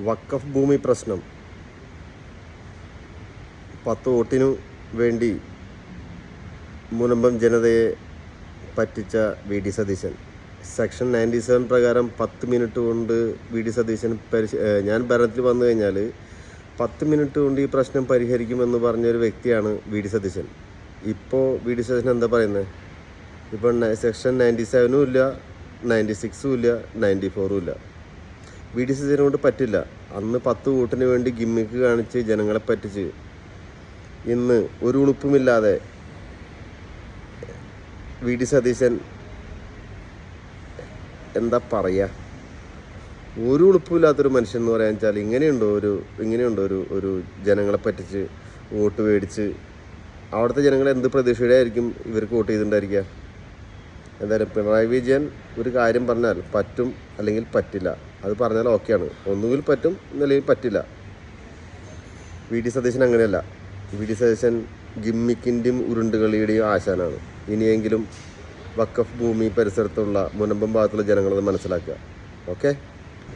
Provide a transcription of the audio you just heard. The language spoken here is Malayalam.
വഖഫ് ഭൂമി പ്രശ്നം 10 വോട്ടിനു വേണ്ടി മുനമ്പം ജനതയെ പറ്റിച്ച വി ഡി സതീശൻ. സെക്ഷൻ 97 പ്രകാരം 10 മിനിറ്റ് കൊണ്ട് വി ഡി സതീശൻ ഞാൻ ഭരണത്തിൽ വന്നു കഴിഞ്ഞാൽ 10 മിനിറ്റ് കൊണ്ട് ഈ പ്രശ്നം പരിഹരിക്കുമെന്ന് പറഞ്ഞൊരു വ്യക്തിയാണ് വി ഡി സതീശൻ. ഇപ്പോൾ വി ഡി സതീശൻ എന്താ പറയുന്നത്? ഇപ്പോൾ സെക്ഷൻ 97 ഇല്ല, 96 ഇല്ല, 94 ഇല്ല. വി ഡി സതീശനെ കൊണ്ട് പറ്റില്ല. അന്ന് 10 വോട്ടിന് വേണ്ടി ഗിമ്മിക്ക് കാണിച്ച് ജനങ്ങളെ പറ്റിച്ച് ഇന്ന് ഒരു ഉളുപ്പുമില്ലാതെ വി ഡി സതീശൻ എന്താ പറയുക, ഒരു ഉളുപ്പുമില്ലാത്തൊരു മനുഷ്യൻ എന്ന് പറയാൻ വെച്ചാൽ ഇങ്ങനെയുണ്ടോ ഒരു ജനങ്ങളെ പറ്റിച്ച് വോട്ട് മേടിച്ച് അവിടുത്തെ ജനങ്ങൾ എന്ത് പ്രതീക്ഷയുടെ ആയിരിക്കും ഇവർക്ക് വോട്ട് ചെയ്തിട്ടുണ്ടായിരിക്കുക? എന്തായാലും പിണറായി വിജയൻ ഒരു കാര്യം പറഞ്ഞാൽ പറ്റും അല്ലെങ്കിൽ പറ്റില്ല. അത് പറഞ്ഞാൽ ഓക്കെയാണ്. ഒന്നുകിൽ പറ്റും എന്നല്ലെങ്കിൽ പറ്റില്ല. വി ഡി സതീശൻ അങ്ങനെയല്ല. വി ഡി സതീശൻ ഗിമ്മിക്കിൻ്റെയും ഉരുണ്ടുകളിയുടെയും ആശാനാണ്. ഇനിയെങ്കിലും വഖഫ് ഭൂമി പരിസരത്തുള്ള മുനമ്പം ഭാഗത്തുള്ള ജനങ്ങളത് മനസ്സിലാക്കുക. ഓക്കെ.